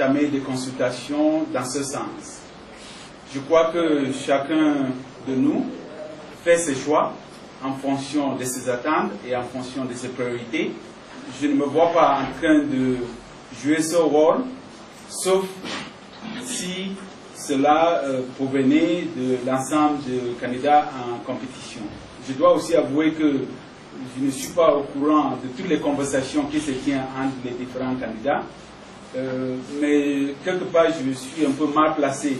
entamer des consultations dans ce sens. Je crois que chacun de nous fait ses choix en fonction de ses attentes et en fonction de ses priorités. Je ne me vois pas en train de jouer ce rôle, sauf si cela provenait de l'ensemble de candidats en compétition. Je dois aussi avouer que je ne suis pas au courant de toutes les conversations qui se tiennent entre les différents candidats, mais quelque part je me suis un peu mal placé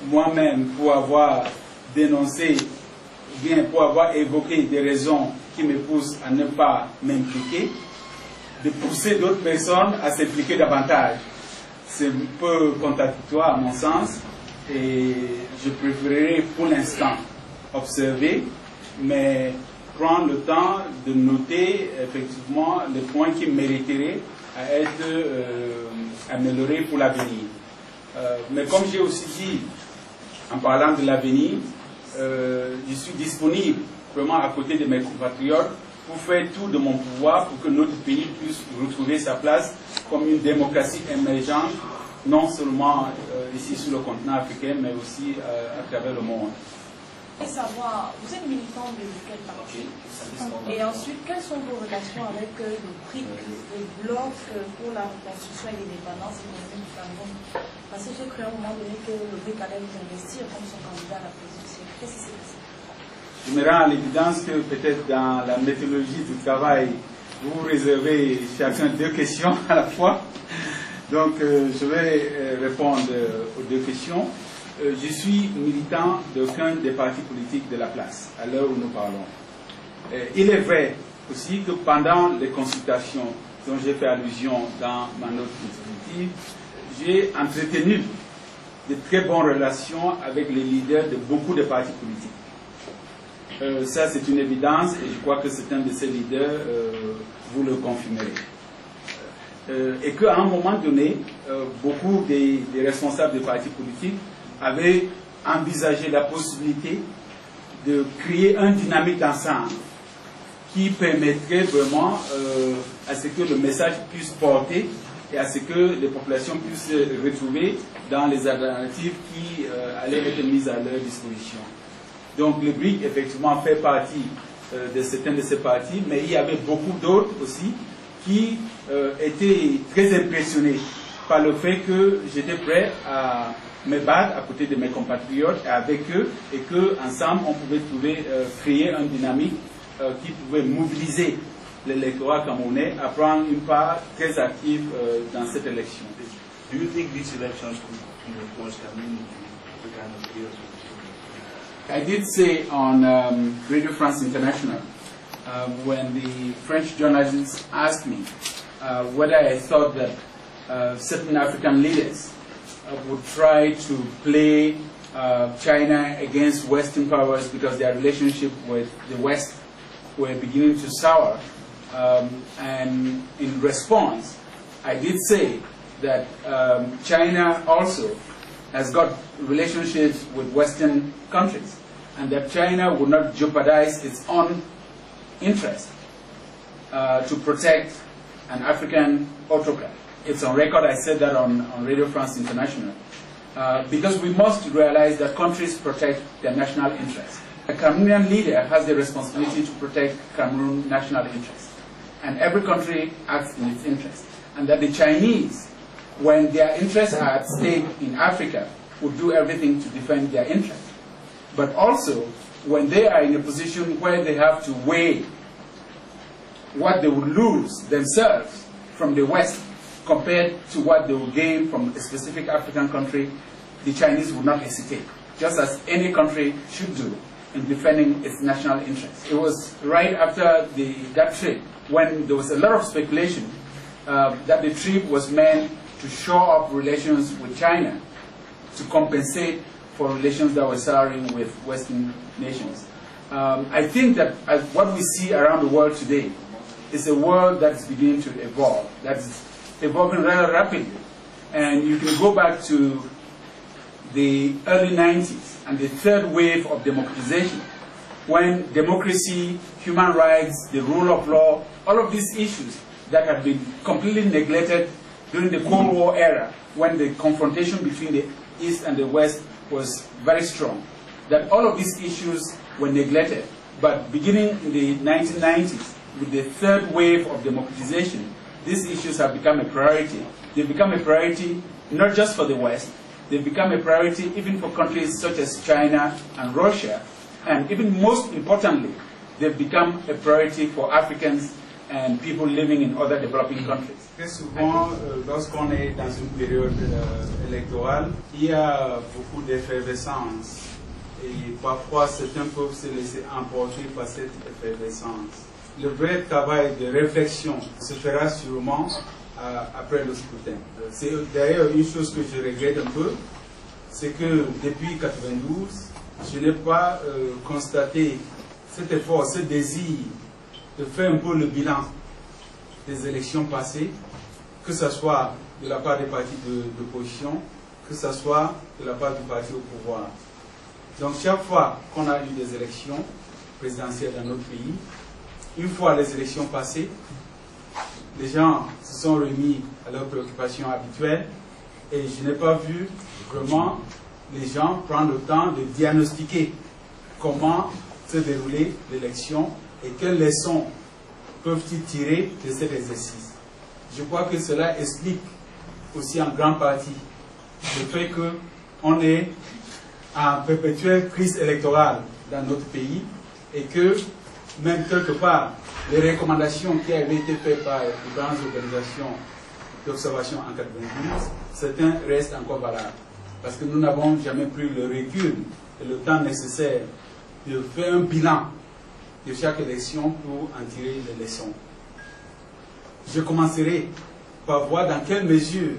moi-même pour avoir dénoncé, bien pour avoir évoqué des raisons qui me poussent à ne pas m'impliquer, de pousser d'autres personnes à s'impliquer davantage. C'est un peu contradictoire à mon sens et je préférerais pour l'instant observer, mais prendre le temps de noter effectivement les points qui mériteraient à être améliorés pour l'avenir. Mais comme j'ai aussi dit, en parlant de l'avenir, je suis disponible vraiment à côté de mes compatriotes pour faire tout de mon pouvoir pour que notre pays puisse retrouver sa place comme une démocratie émergente, non seulement ici sur le continent africain, mais aussi à travers le monde. Et savoir, vous êtes militant de quel parti? Et ensuite, quelles sont vos relations avec le BRIC, le bloc pour la reconstruction et l'indépendance économique du Cameroun? Parce que j'ai cru à un moment donné que le BRIC allait vous investir comme son candidat à la présidentielle. Qu'est-ce qui s'est passé? Je me rends à l'évidence que peut-être dans la méthodologie du travail, vous réservez chacun 2 questions à la fois. Donc, je vais répondre aux 2 questions. Je suis militant d'aucun des partis politiques de la place, à l'heure où nous parlons. Il est vrai aussi que pendant les consultations dont j'ai fait allusion dans ma note introductive, j'ai entretenu de très bonnes relations avec les leaders de beaucoup de partis politiques. Ça, c'est une évidence et je crois que certains de ces leaders vous le confirmerez. Et qu'à un moment donné, beaucoup des responsables des partis politiques avaient envisagé la possibilité de créer un dynamique d'ensemble qui permettrait vraiment à ce que le message puisse porter et à ce que les populations puissent se retrouver dans les alternatives qui allaient être mises à leur disposition. Donc le BRIC, effectivement, fait partie de certains de ces partis, mais il y avait beaucoup d'autres aussi qui étaient très impressionnés par le fait que j'étais prêt à me battre à côté de mes compatriotes et avec eux, et qu'ensemble on pouvait créer une dynamique qui pouvait mobiliser l'électorat camerounais à prendre une part très active dans cette élection. Do you think these elections could cause Cameroon to kind of chaos? I did say on Radio France International, when the French journalists asked me whether I thought that certain African leaders would try to play China against Western powers because their relationship with the West were beginning to sour. And in response, I did say that China also has got relationships with Western countries, and that China would not jeopardize its own interest to protect an African autocrat. It's on record, I said that on Radio France International, because we must realize that countries protect their national interests. A Cameroonian leader has the responsibility to protect Cameroon national interests, and every country acts in its interest, and that the Chinese, when their interests are at stake in Africa, would do everything to defend their interests. But also, when they are in a position where they have to weigh what they would lose themselves from the West compared to what they will gain from a specific African country, the Chinese would not hesitate, just as any country should do in defending its national interests. It was right after that trip when there was a lot of speculation that the trip was meant to shore up relations with China to compensate for relations that were souring with Western nations. I think that what we see around the world today is a world that is beginning to evolve, that is evolving rather rapidly. And you can go back to the early 90s and the third wave of democratization, when democracy, human rights, the rule of law, all of these issues that had been completely neglected during the Cold War era, when the confrontation between the East and the West was very strong, that all of these issues were neglected. But beginning in the 1990s, with the third wave of democratization, these issues have become a priority. They've become a priority not just for the West, they've become a priority even for countries such as China and Russia, and even most importantly, they've become a priority for Africans and people living in other developing countries. Très souvent, lorsqu'on est dans une période électorale, il y a beaucoup d'effervescence et parfois certains peuvent se laisser emporter par cette effervescence. Le vrai travail de réflexion se fera sûrement après le scrutin. C'est d'ailleurs une chose que je regrette un peu, c'est que depuis 1992, je n'ai pas constaté cet effort, ce désir de faire un peu le bilan des élections passées, que ce soit de la part des partis d'opposition, que ce soit de la part du parti au pouvoir. Donc chaque fois qu'on a eu des élections présidentielles dans notre pays, une fois les élections passées, les gens se sont remis à leurs préoccupations habituelles et je n'ai pas vu vraiment les gens prendre le temps de diagnostiquer comment se dérouler l'élection et quelles leçons peuvent-ils tirer de cet exercice. Je crois que cela explique aussi en grande partie le fait qu'on est en perpétuelle crise électorale dans notre pays et que même quelque part les recommandations qui avaient été faites par les grandes organisations d'observation en 1992, certains restent encore valables. Parce que nous n'avons jamais pris le recul et le temps nécessaire de faire un bilan de chaque élection pour en tirer les leçons. Je commencerai par voir dans quelle mesure,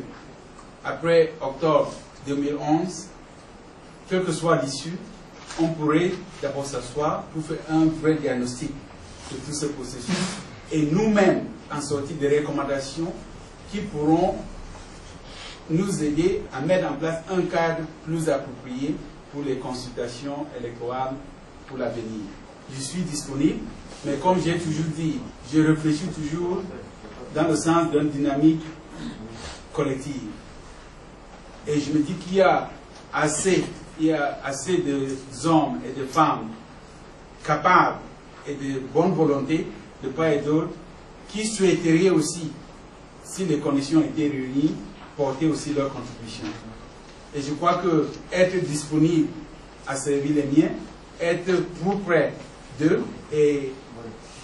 après octobre 2011, quelle que soit l'issue, on pourrait d'abord s'asseoir pour faire un vrai diagnostic de tout ce processus et nous-mêmes en sortir des recommandations qui pourront nous aider à mettre en place un cadre plus approprié pour les consultations électorales pour l'avenir. Je suis disponible, mais comme j'ai toujours dit, je réfléchis toujours dans le sens d'une dynamique collective. Et je me dis qu'il y a assez d'hommes et de femmes capables et de bonne volonté de part et d'autre qui souhaiteraient aussi, si les conditions étaient réunies, porter aussi leur contribution. Et je crois que être disponible à servir les miens, être plus près d'eux et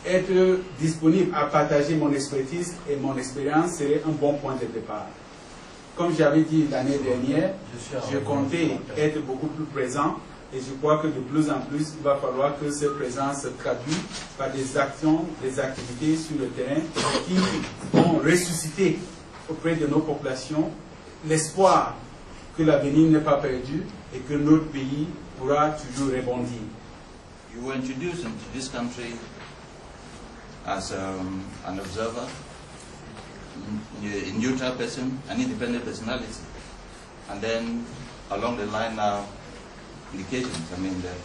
être disponible à partager mon expertise et mon expérience serait un bon point de départ. Comme j'avais dit l'année dernière, je comptais être beaucoup plus présent et je crois que de plus en plus, il va falloir que cette présence se traduise par des actions, des activités sur le terrain qui vont ressusciter auprès de nos populations l'espoir que l'avenir n'est pas perdu et que notre pays pourra toujours rebondir. You were introduced into this country as an observer, a neutral person, an independent personality, and then along the line now, indications, I mean, that